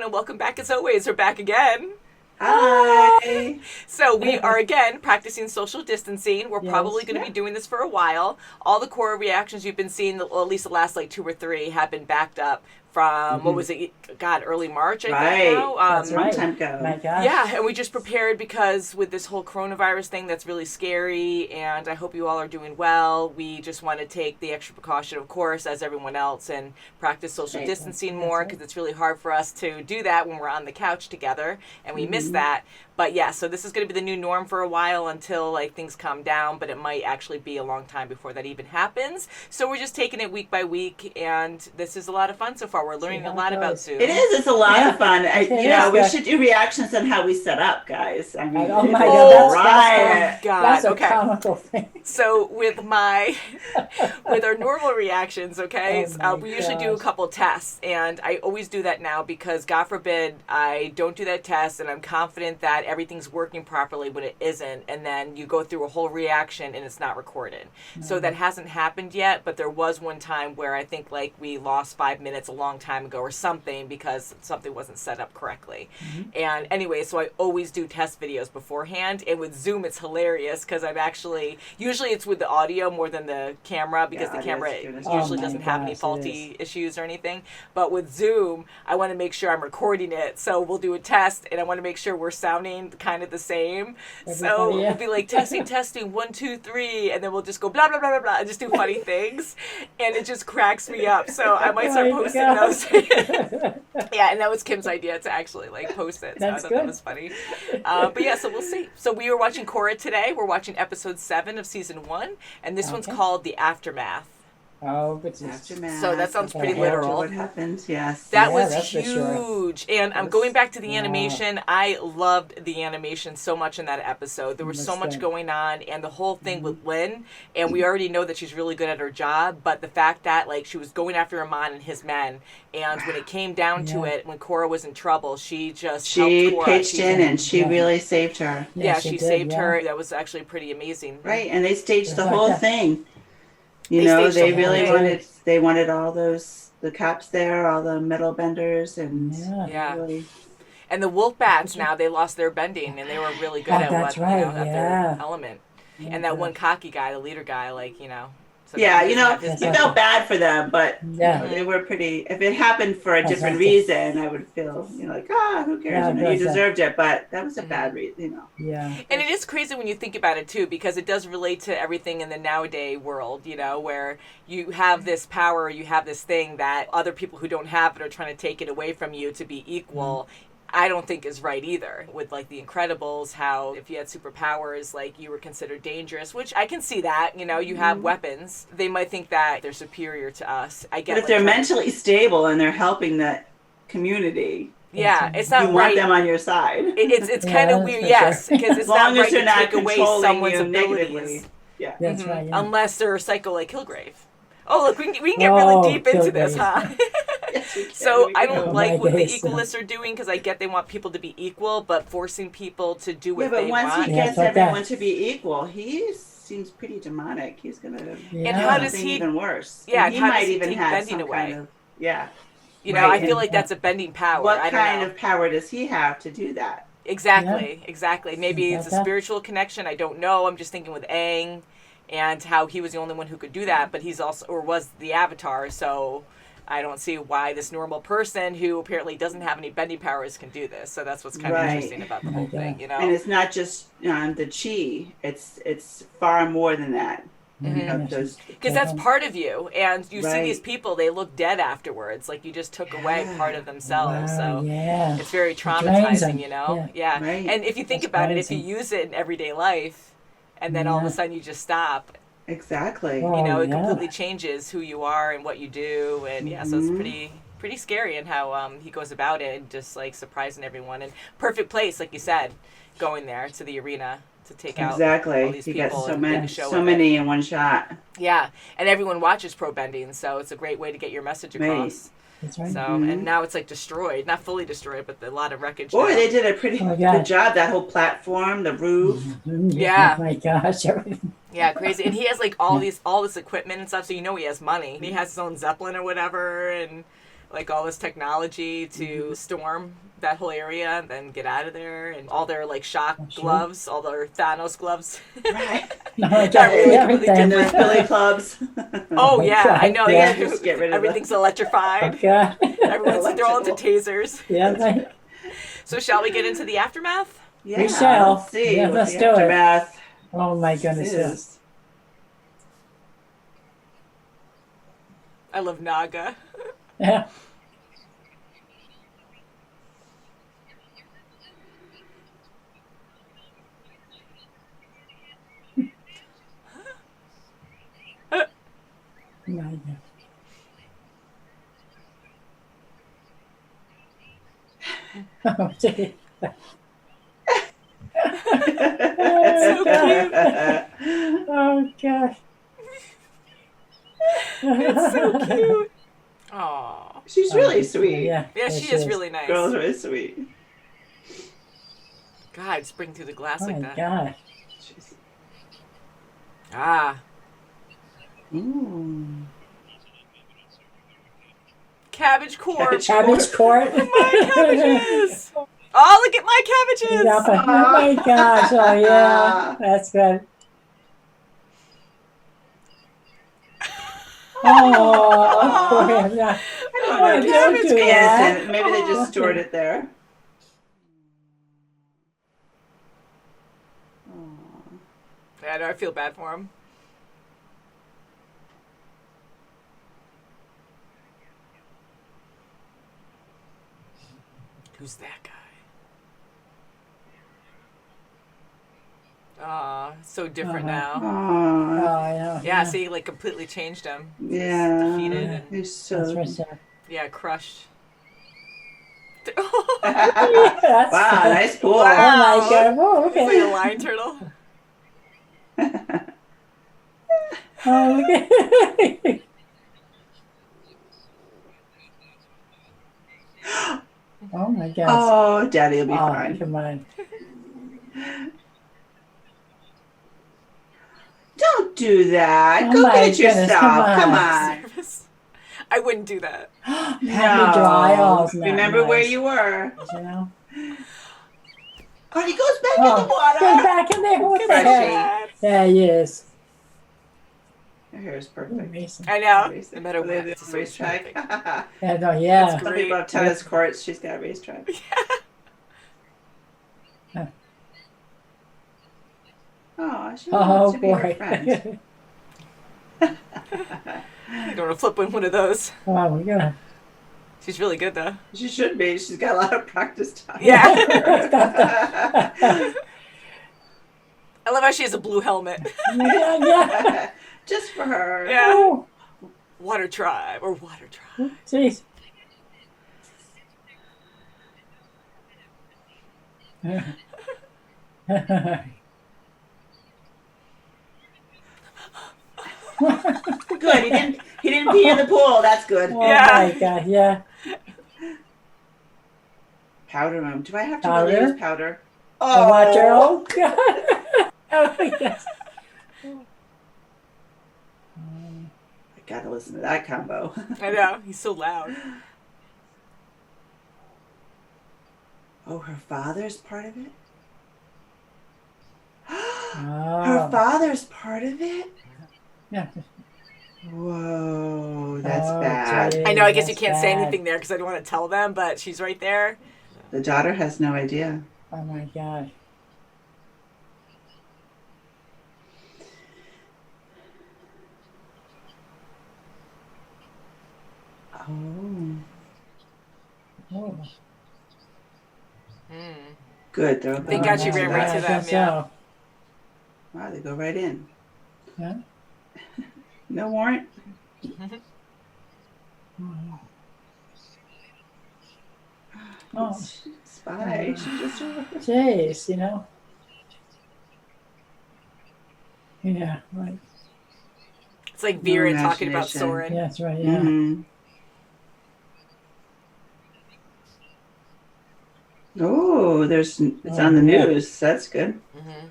everyone, and welcome back as always. We're back again. Hi. So we are again practicing social distancing. We're probably going to be doing this for a while. All the Korra reactions you've been seeing, well, at least the last like 2 or 3, have been backed up from what was it? God, early March, I think now. That's right. Long time ago. My gosh. Yeah, and we just prepared because with this whole coronavirus thing, that's really scary. And I hope you all are doing well. We just want to take the extra precaution, of course, as everyone else, and practice social distancing more because it's really hard for us to do that when we're on the couch together, and we miss that. But yeah, so this is going to be the new norm for a while until like things calm down, but it might actually be a long time before that even happens. So we're just taking it week by week, and this is a lot of fun so far. We're learning a lot about Zoom. It is. It's a lot of fun. We should do reactions on how we set up, guys. I mean, oh my God, that's a okay. comical thing. So with our normal reactions, okay, we usually do a couple tests, and I always do that now because God forbid I don't do that test, and I'm confident that everything's working properly when it isn't, and then you go through a whole reaction and it's not recorded. So that hasn't happened yet, but there was one time where I think like we lost 5 minutes a long time ago or something because something wasn't set up correctly. And anyway, so I always do test videos beforehand, and with Zoom it's hilarious because I'm actually, usually it's with the audio more than the camera because the camera usually doesn't have any faulty issues or anything. But with Zoom, I want to make sure I'm recording it, so we'll do a test, and I want to make sure we're sounding kind of the same. So we'll be like testing 1 2 3, and then we'll just go blah blah blah blah blah and just do funny things, and it just cracks me up. So I might start posting those. Yeah, and that was Kim's idea to actually like post it. So I thought that was funny. But yeah, so we'll see. So we were watching Korra today. We're watching episode 7 of season 1, and this one's called The Aftermath. Oh, but aftermath. So that sounds pretty literal. What happens? Yes. That was huge. And I'm going back to the animation. I loved the animation so much in that episode. There was so much going on, and the whole thing with Lynn, and we already know that she's really good at her job, but the fact that like she was going after Amon and his men, and when it came down to it, when Korra was in trouble, she helped Korra. Pitched in and she really saved her. Yeah, she saved her. That was actually pretty amazing. Right, and they staged the whole thing. You know, they really wanted all the cops there, all the metal benders, and really. And the wolf bats now, they lost their bending, and they were really good at their element. And that one cocky guy, the leader guy, like, you know. So you felt bad for them, but they were pretty. If it happened for a different reason, I would feel, like, who cares? You deserved it, but that was a bad reason, Yeah. And it is crazy when you think about it too, because it does relate to everything in the nowadays world, where you have this power, you have this thing that other people who don't have it are trying to take it away from you to be equal. I don't think is right either. With like the Incredibles, how if you had superpowers, like you were considered dangerous, which I can see that, you have weapons. They might think that they're superior to us. I get. But if they're mentally stable and they're helping the community, it's not you want them on your side. It's kind of weird, yes, because it's not right to take away someone's abilities. Yeah, that's right. Yeah. Unless they're psycho like Kilgrave. Oh, look, we can get really deep into this, huh? So I don't like what the equalists are doing because I get they want people to be equal, but forcing people to do what they want. Yeah, but once he gets everyone to be equal, he seems pretty demonic. He's going to and how does he even worse. Yeah, and he might even have some kind of I feel like that's a bending power. What kind of power does he have to do that? Exactly. Maybe it's a spiritual connection. I don't know. I'm just thinking with Aang and how he was the only one who could do that, but he's also, or was the Avatar, so I don't see why this normal person who apparently doesn't have any bending powers can do this. So that's what's kind of interesting about the whole thing, And it's not just the chi; it's far more than that. Because that's part of you, and you see these people; they look dead afterwards, like you just took away part of themselves. So it's very traumatizing, And if you think about it, if you use it in everyday life, and then all of a sudden you just stop. Exactly. It completely changes who you are and what you do, and so it's pretty scary in how he goes about it, and just like surprising everyone. And perfect place, like you said, going there to the arena to take out all these people. He gets so many in one shot. Yeah, and everyone watches pro bending, so it's a great way to get your message across. That's right. So and now it's like destroyed, not fully destroyed, but a lot of wreckage. Boy, they did a pretty good job. That whole platform, the roof. Yeah. Oh my gosh. Yeah, crazy. And he has like all this equipment and stuff, so he has money. He has his own Zeppelin or whatever, and like all this technology to storm that whole area and then get out of there, and all their like shock gloves, all their Thanos gloves. Right. And those billy clubs. Oh yeah, I know. Yeah, just get rid of everything's electrified. Yeah. Everyone's thrown into tasers. Yeah. Right. So shall we get into the aftermath? Yeah, We shall. Let's see. Yeah, what let's the do it. aftermath Oh my goodness. is. I love Naga. Yeah. My God. Oh, gee. So cute. Oh gosh. It's so cute. Aww. She's really sweet. Yeah, Yeah, she is really nice. Girl's really sweet. God, spring through the glass Oh like my that. God. She's... Ah. Ooh. Cabbage court. Cabbage court. My cabbages. Oh, look at my cabbages. Yeah, oh my gosh. Oh yeah. That's good. Oh, poor him. Yeah. Oh, my my don't cabbage do court. that. Maybe they just stored it there. Yeah, no, I feel bad for him. Who's that guy? Aw, so different now. Oh, Aww. yeah. Yeah, see, like completely changed him. Yeah. Defeated and He's That's so... right there. yeah, crushed. That's Wow, nice pool. Oh my God. Oh, It's like okay. a lion turtle. Oh, okay. Oh my gosh. Oh, Daddy will be Oh, fine. come on. Don't do that. Oh Go my get it goodness, yourself. come on. Come on. Service. I wouldn't do that. Happy dry. Oh, isn't that Remember where nice? you were. You know? Oh, he goes back Oh, in the water. get back in there. What the Freshy. heck? There he is. Your hair is perfect. Amazing. I know. Racing. No matter They what. have it's a so racetrack. perfect. Yeah, no, yeah. Some people have tennis courts. She's got a racetrack. Oh, she Oh wants to be her boy. friend. You don't want to flip one of those. Wow, we're gonna. She's really good though. She should be. She's got a lot of practice time. Yeah. I love how she has a blue helmet. Yeah, yeah. Just for her. Yeah. Oh, Water tribe or water tribe. jeez. Good. He didn't pee in the pool. That's good. Oh Yeah. my God, yeah. Powder room. Do I have to Powder? really use powder? Oh, water. Oh, God. Oh, yes. I gotta listen to that combo. I know. He's so loud. Oh, her father's part of it? Oh. Her father's part of it? Yeah. Whoa, that's Oh, bad. gee, I know. I guess you that's can't say bad. anything there because I don't want to tell them, but she's right there. The daughter has no idea. Oh my God. Oh. Oh. Mm. Good. They're Thank God she going ran right back. to them, guess yeah. so. Wow, they go right in. Yeah. No warrant? Oh, Spy. She just... jeez, you know. Yeah, right. It's like Vera No talking about imagination. Soren. Yeah, that's right, yeah. Mhm. Oh, it's on the yeah. news. That's good. Mm-hmm.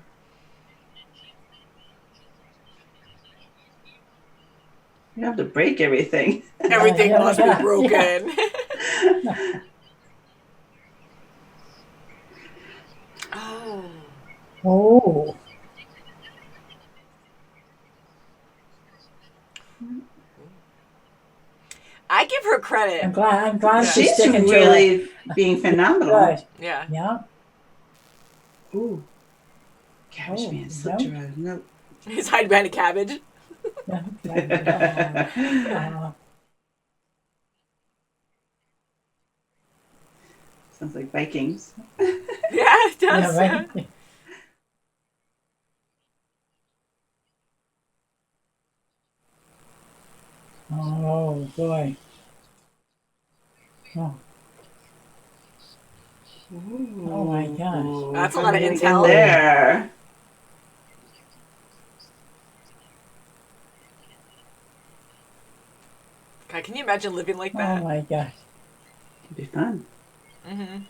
You have to break everything. Everything Yeah, must yeah, be broken. Oh. Oh. I give her credit. I'm glad she's She's sticking to really it. being phenomenal. Good. Yeah. Yeah. Ooh. Cabbage Oh, man slipped no. her a note. He's hiding behind a cabbage. Sounds like Vikings. Yeah, it does. Yeah, right. Oh boy. Oh. Oh my gosh. That's a lot of In intel. there. God, can you imagine living like Oh that? my gosh. It'd be fun. Mm-hmm.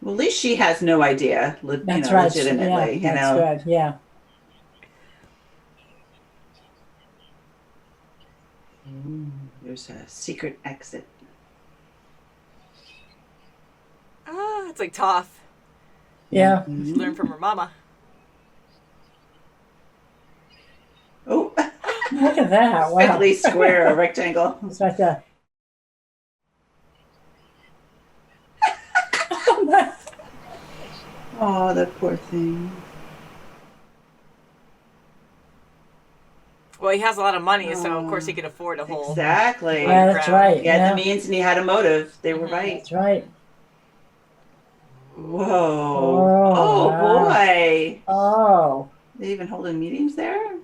Well, at least she has no idea, That's right. legitimately, Yeah, that's good. Yeah. There's a secret exit. Ah, it's like Toph. Yeah. She learned from her mama. Oh, Look at that. Wow. at least square or rectangle. It's like a. Oh my. Oh, that poor thing. Well, he has a lot of money, so of course he can afford a whole. Exactly. Yeah, that's right. He had Yeah. the means and he had a motive. They were right. That's right. Whoa. Oh, Oh, wow. boy. Oh. They even holding meetings there?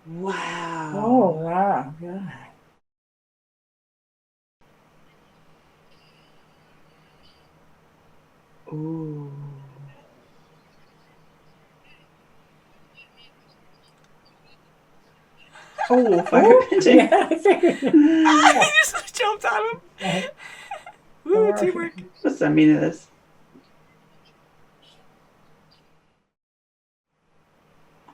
Wow. Oh wow. God. Ooh. Oh, fire pinching. Yeah, I figured. He just jumped on him. Yeah. Woo, teamwork. What's the meaning of this?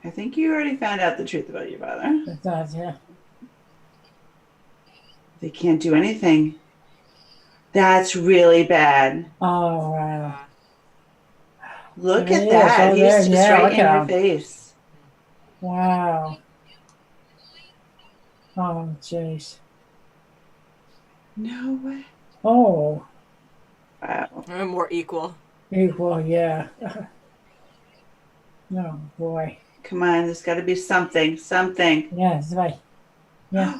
I think you already found out the truth about your father. It does, yeah. They can't do anything. That's really bad. Oh wow. Look There at he is. that. Oh, He's there, just yeah, right look in at her him. face. Wow. Oh jeez. No way. Oh. Wow. More equal. Equal, yeah. Oh boy. Come on, there's got to be something. Something. Yeah, that's right. Yeah.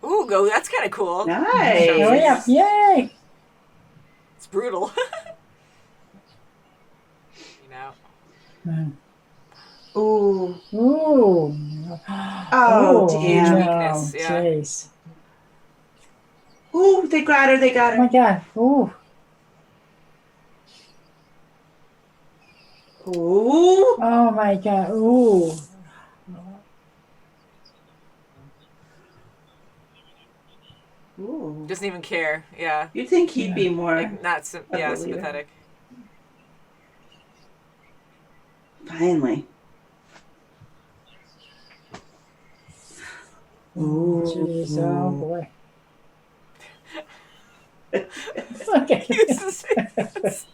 Ooh, go. That's kind of cool. Nice. Oh yeah. Yay. It's brutal. You know. Mm. Ooh. Ooh. Oh, Ooh, damn. Weakness, yeah. Jeez. Ooh, they got her. They got Oh my her. God. Ooh. Ooh. Oh my God. Ooh. Ooh. Doesn't even care. Yeah. You'd think he'd be more Like, not a leader. sympathetic. Finally. Oh, jeez. Oh Ooh. boy. Look at Uses this.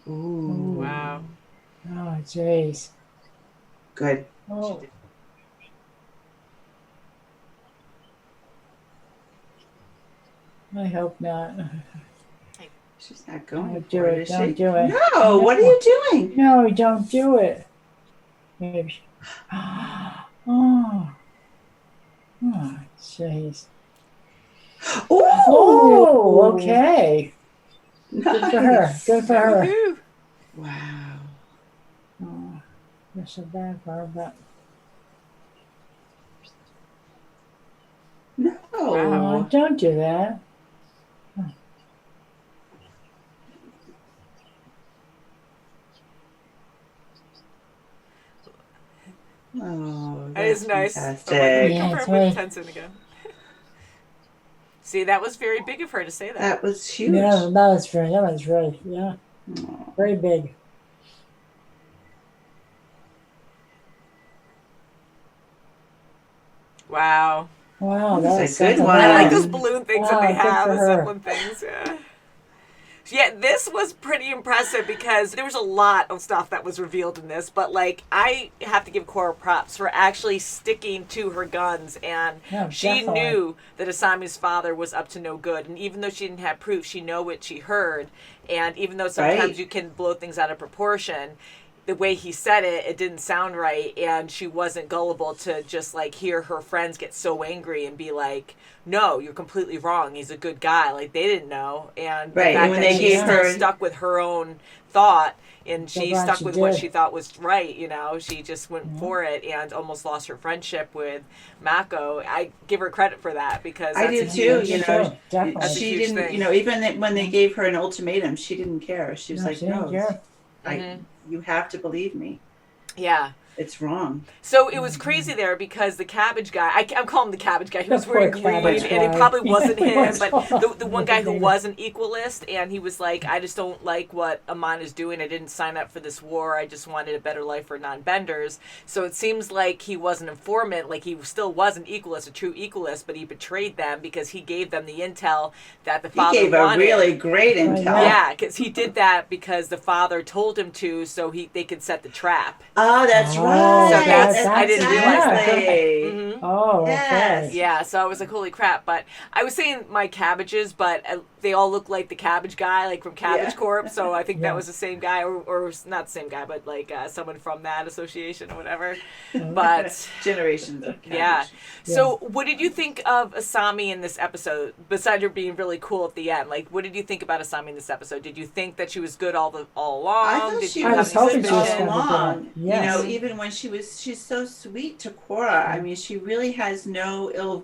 it. Ooh. Wow. Oh, jeez. Good. Oh. I hope not. She's not going Don't for do it, it. is Don't she? do it. No, what are you doing? No, don't do it. Maybe. Oh. Oh, jeez. Ooh. Oh, okay. Nice. Good for her. Good for her. Woohoo. Wow. Oh, that's so bad for her, but No. oh, don't do that. Oh, That is nice. fantastic. Oh, my God. Yeah, Confirm it's with right. Tencent again. See, that was very big of her to say that. That was huge. Yeah, that was right. Yeah, Oh. very big. Wow. Wow, That was a something. good one. I like Yeah. those balloon things that Wow, they good have, for the her. Zeppelin things. Yeah. Yeah, this was pretty impressive because there was a lot of stuff that was revealed in this, but like I have to give Korra props for actually sticking to her guns, and Yeah, she definitely. knew that Asami's father was up to no good, and even though she didn't have proof, she knew what she heard, and even though sometimes Right. you can blow things out of proportion, the way he said it, it didn't sound right, and she wasn't gullible to just like hear her friends get so angry and be like, "No, you're completely wrong. He's a good guy." Like they didn't know, and the Right, fact and when that they she gave still her- stuck with her own thought and So she glad stuck she with what did. she thought was right. You know, she just went for it and almost lost her friendship with Mako. I give her credit for that because I that's do a too. huge, You know, Definitely. That's a she huge didn't. thing. You know, even when they gave her an ultimatum, she didn't care. She was No, like, she didn't "No, care. you have to believe me. Yeah. It's wrong." So it was crazy there because the cabbage guy, I'm calling him the cabbage guy, he was The poor wearing green, cabbage and it guy. probably wasn't him, What's but wrong? the one guy who was an equalist, and he was like, I just don't like what Amon is doing. I didn't sign up for this war. I just wanted a better life for non-benders. So it seems like he was an informant, like he still was an equalist, a true equalist, but he betrayed them because he gave them the intel that the He father gave wanted. a really great intel. Yeah, because he did that because the father told him to, so they could set the trap. Oh, that's Oh, right. So that's- I didn't realize that. Exactly. Mhm. Oh, Yes. okay. Yeah, so I was like, holy crap. But I was saying my cabbages, but they all look like the cabbage guy, like from Cabbage Yeah. Corp. So I think Yeah. that was the same guy, or not the same guy, but like someone from that association or whatever. But Generations of cabbage. yeah. So what did you think of Asami in this episode, besides her being really cool at the end? Like, what did you think about Asami in this episode? Did you think that she was good all along? I thought Did she you I have was any hoping she was suspicion? gonna all be along. good. Yes. You know, even when she's so sweet to Korra. I mean, she really has no ill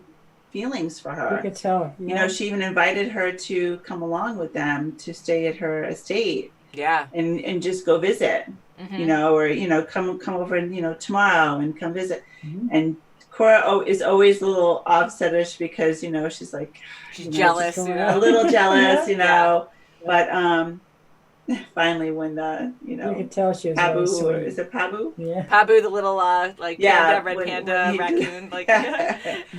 feelings for You her. could tell. You know, she even invited her to come along with them to stay at her estate Yeah. and just go visit. Mhm. You know, or come over and tomorrow and come visit. Mhm. And Korra is always a little offsetish because she's like She's you know, jealous, just you going know. a little jealous, Yeah. But finally when You could tell she was Pabu, very or sweet. is it Pabu? Yeah. Pabu, the little like Yeah, panda, red when panda, he- raccoon, like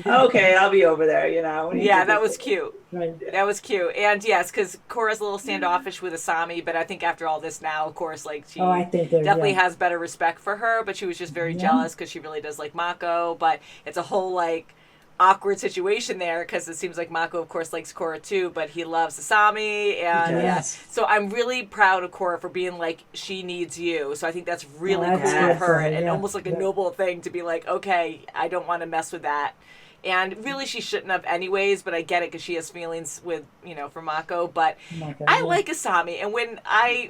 Okay, I'll be over there. When he yeah, did that this was thing. cute. Right. That was cute, and yes, because Korra's a little standoffish with Asami, but I think after all this now, of course, like she Oh, I think they're definitely yeah. has better respect for her. But she was just very Yeah. jealous because she really does like Mako. But it's a whole like awkward situation there because it seems like Mako, of course, likes Korra too, but he loves Asami, and Yes. yeah. So I'm really proud of Korra for being like, she needs you. So I think that's really Well, that's cool good of for her, her, and yeah. almost like a Yeah. noble thing to be like, okay, I don't want to mess with that. And really, she shouldn't have anyways, but I get it because she has feelings with, for Mako. But Oh my God, I yeah. like Asami. And when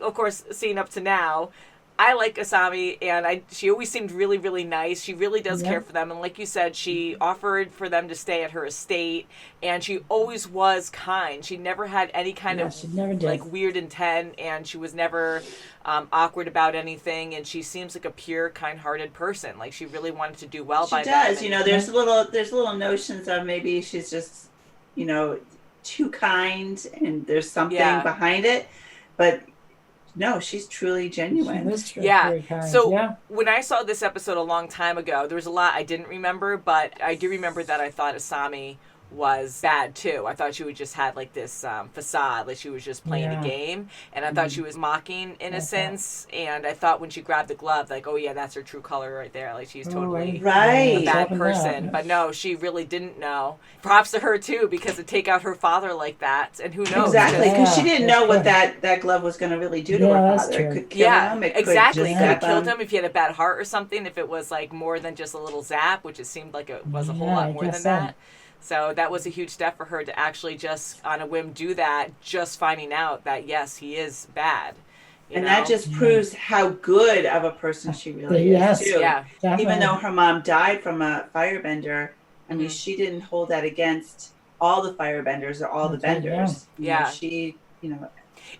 of course, seeing up to now, I like Asami, and she always seemed really, really nice. She really does Yeah. care for them. And like you said, she offered for them to stay at her estate, and she always was kind. She never had any kind Yeah, of she never did. like weird intent, and she was never awkward about anything. And she seems like a pure, kind-hearted person. Like she really wanted to do well She by does. them. and- There's little notions of maybe she's just too kind, and there's something Yeah. behind it, but no, she's truly genuine. She was true, Yeah. very kind. So yeah. when I saw this episode a long time ago, there was a lot I didn't remember, but I do remember that I thought Asami was bad too. I thought she would just had like this facade, like she was just playing Yeah. a game, and I thought she was mocking innocence. And I thought when she grabbed the glove, like, oh yeah, that's her true color right there. Like she's totally Right. a bad Open person. up. But no, she really didn't know. Props to her too, because to take out her father like that, and who knows? Exactly, because she Yeah, didn't that's know what true. that glove was going to really do to Yeah, her that's father. true. It could kill Yeah, him. It exactly. Could Could have just killed him if he had a bad heart or something. If it was like more than just a little zap, which it seemed like it was a whole Yeah, lot I more than guess so. that. So that was a huge step for her to actually just on a whim do that, just finding out that yes, he is bad. You And know? that just proves how good of a person she really Yes. is too. yeah, Definitely. Even though her mom died from a firebender, I mean, Mhm. she didn't hold that against all the firebenders or all the That's right, benders. Yeah. She,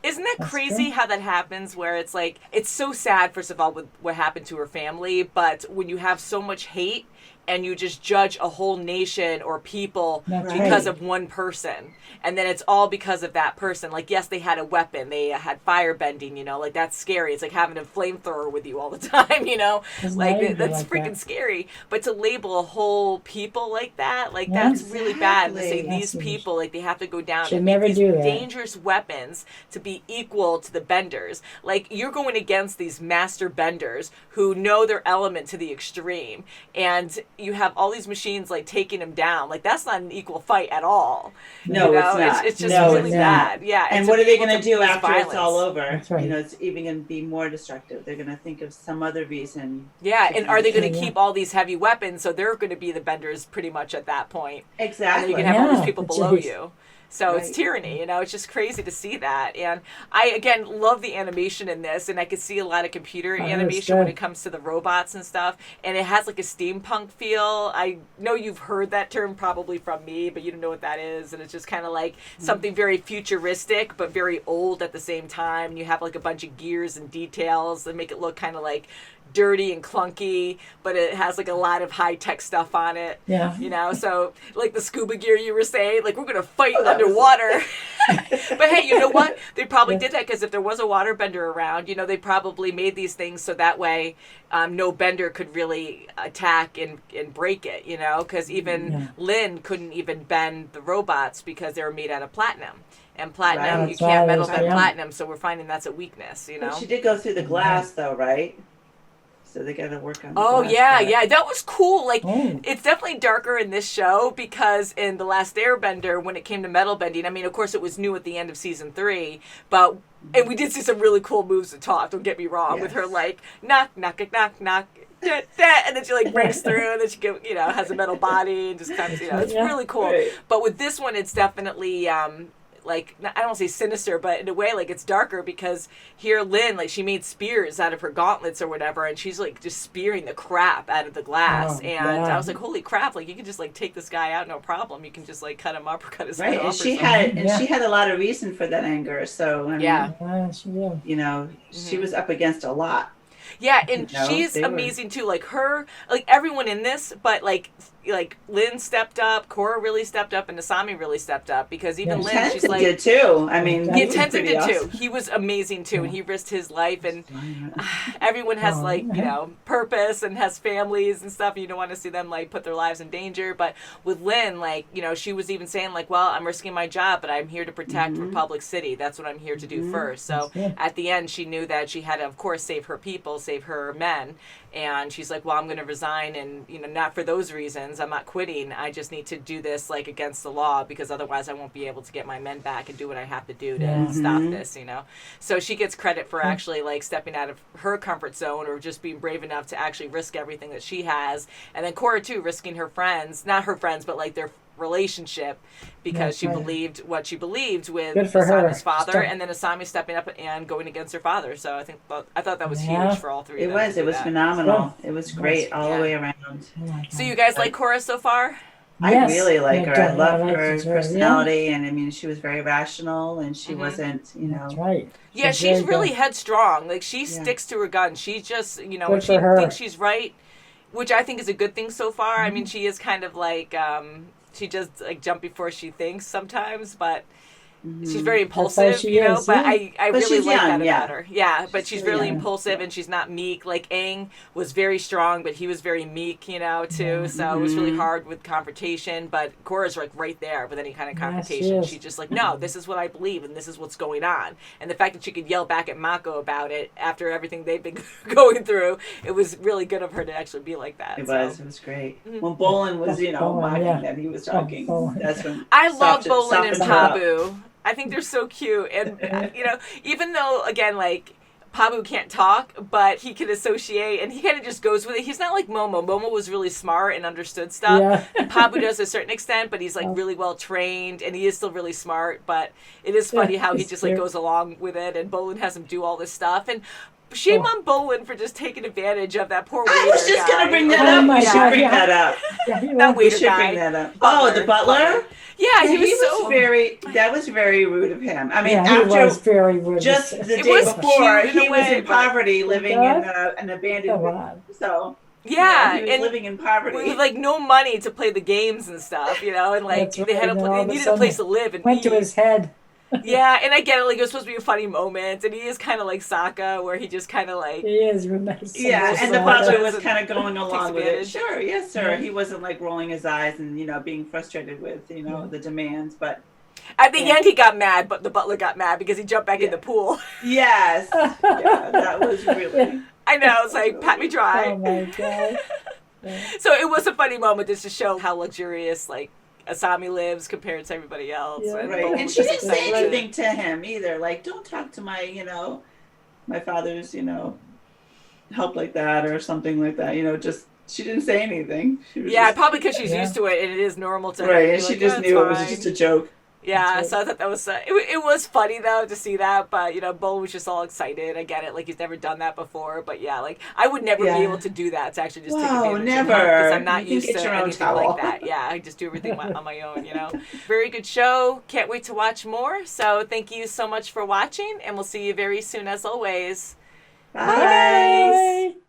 Isn't that That's crazy true. how that happens, where it's like, it's so sad, first of all, with what happened to her family, but when you have so much hate and you just judge a whole nation or people That's because right. of one person, and then it's all because of that person. Like, yes, they had a weapon, they had fire bending, you know, like that's scary. It's like having a flamethrower with you all the time, you know, It's like not easy that's like freaking that. scary. But to label a whole people like that, like Yeah. that's really bad. To say Exactly. these people, like they have to go down Should and make never these do that. dangerous weapons to be equal to the benders. Like, you're going against these master benders who know their element to the extreme, and you have all these machines like taking them down. Like, that's not an equal fight at all. No, You it's know, not. it's just No, really it's bad. not. Yeah. And to what are be they able going to do use after it's all violence. over? That's right. You know, it's even going to be more destructive. They're going to think of some other reason. Yeah, to and do are they this. going to keep all these heavy weapons? So they're going to be the benders pretty much at that point. And then Exactly. you can have all these Yeah, people it's below just- you. So it's Right. tyranny, you know, it's just crazy to see that. And I, again, love the animation in this, and I could see a lot of computer Oh, it's animation when good. it comes to the robots and stuff. And it has like a steampunk feel. I know you've heard that term probably from me, but you don't know what that is. And it's just kind of like something very futuristic, but very old at the same time. And you have like a bunch of gears and details that make it look kind of like dirty and clunky, but it has like a lot of high tech stuff on it. Yeah. You know, so like the scuba gear you were saying, like we're gonna fight that was- underwater. But hey, you know what? They probably Yeah. did that because if there was a waterbender around, you know, they probably made these things so that way no bender could really attack and break it. You know, because even Yeah. Lynn couldn't even bend the robots because they were made out of platinum. And platinum, Right. you That's can't right, metal that's bend right. platinum, so we're finding that's a weakness. You know. But she did go through the glass, though, right? So they got to work on. The Oh glass yeah, part. yeah, that was cool. Like, Oh. it's definitely darker in this show because in The Last Airbender, when it came to metal bending, I mean, of course, it was new at the end of season 3, but and we did see some really cool moves to talk. Don't get me wrong, with her Yes. like knock, knock, knock, knock. Da, da, and then she like breaks through, and then she has a metal body and just comes. It's Yeah. really cool. Right. But with this one, it's definitely like, I don't want to say sinister, but in a way, like, it's darker because here Lynn, like, she made spears out of her gauntlets or whatever, and she's like just spearing the crap out of the glass. Oh, And yeah. I was like, holy crap! Like, you can just like take this guy out, no problem. You can just like cut him up or cut his head Right, off. and or she something. had, and Yeah. she had a lot of reason for that anger. So I mean, Yeah. She did. you know, she was up against a lot. Yeah, and You know, she's they were- amazing too. Like her, like everyone in this, but like Lynn stepped up, Korra really stepped up, and Asami really stepped up because even Yeah. Lynn, she's Tenzin like, did too. I mean, Yeah, yeah, he was Tenzin pretty did awesome. too. He was amazing too, and he risked his life. And Yeah. everyone has Oh, like yeah. purpose and has families and stuff. And you don't want to see them like put their lives in danger. But with Lynn, like she was even saying like, well, I'm risking my job, but I'm here to protect Republic City. That's what I'm here to do first. So That's good. at the end, she knew that she had to, of course, save her people, save her men. And she's like, well, I'm going to resign, and not for those reasons. I'm not quitting. I just need to do this like against the law because otherwise I won't be able to get my men back and do what I have to do to Yeah. stop this. So she gets credit for actually like stepping out of her comfort zone or just being brave enough to actually risk everything that she has. And then Korra too, risking her friends, not her friends, but like their relationship because That's she right. believed what she believed with Good for her. Asami's father, Stop. and then Asami stepping up and going against her father. So I thought that was Yeah. huge for all three. It of them was. to It do was that. phenomenal. It was great all Yeah. the way around. Oh my So God. you guys like Korra so far? Yes. I really like Yeah, her. I love like her her, personality, and I mean, she was very rational, and she Mhm. wasn't, That's right. Yeah, She's she's very really good. headstrong. Like she Yeah. sticks to her gun. She just, when Good she for her. thinks she's right, which I think is a good thing so far. I Mm-hmm. mean, she is kind of like she just like jump before she thinks sometimes, but she's very impulsive, she is, but yeah. I But really she's like young, that yeah. about her. Yeah, but she's really young. impulsive and she's not meek. Like Aang was very strong, but he was very meek, too. So it was really hard with confrontation. But Korra's like right there with any kind of Yes, confrontation. she is. She's just like, no, this is what I believe and this is what's going on. And the fact that she could yell back at Mako about it after everything they've been going through, it was really good of her to actually be like that. It so. was. It was great. Mhm. When Bolin was, Bolin, mocking yeah. them, he was talking. Bolin. That's when I love softened- Bolin and softened her up. Pabu. I think they're so cute. And, even though, again, like, Pabu can't talk, but he can associate, and he kind of just goes with it. He's not like Momo. Momo was really smart and understood stuff. Yeah. And Pabu does to a certain extent, but he's, like, really well trained, and he is still really smart. But it is funny Yeah, how he he's just, like, cute. goes along with it, and Bolin has him do all this stuff. And shame on Bolin for just taking advantage of that poor waiter I was just going to bring that Oh up. my We should God, bring yeah. that up. Yeah, he That was. We waiter should guy. bring that up. Butler. Oh, the butler? Yeah, he was he so... was very, that was very rude of him. I mean, Yeah, he after was very rude. just the It day was before, cute in a he was way, in but- poverty, living in an abandoned Come on. So, Yeah, he was and living in poverty. with like no money to play the games and stuff, you know, and like That's right, they had and then they all of a needed a sudden place to live and Went to eat. his head. Yeah, and I get it, like it was supposed to be a funny moment, and he is kind of like Sokka, where he just kind of like He is nice. Yeah, and the Sokka. butler was kind of going along with it. advantage. Sure, yes, sir. Yeah. He wasn't like rolling his eyes and being frustrated with the demands, but at the end he got mad, but the butler got mad because he jumped back in the pool. yes, yeah, that was really. I know, it's like pat me dry. Oh my God. So it was a funny moment just to show how luxurious like Asami lives compared to everybody else. Yeah. And Right, Bolin and was she just didn't say excited. anything to him either. Like, don't talk to my, my father's, help like that or something like that. Just she didn't say anything. She was Yeah, just, probably because she's Yeah. used to it and it is normal to her. right, to be and she like, just "Oh, knew it it's was just fine." a joke. Yeah, That's so I thought that was it was funny though to see that, but Bolin was just all excited. I get it, like he's never done that before, but yeah, like I would never Yeah. be able to do that to actually just take Wow, advantage never. because I'm not You can used get to your own anything towel. like that. Yeah, I just do everything on my own. Very good show. Can't wait to watch more. So thank you so much for watching, and we'll see you very soon as always. Bye. Bye, guys. Bye.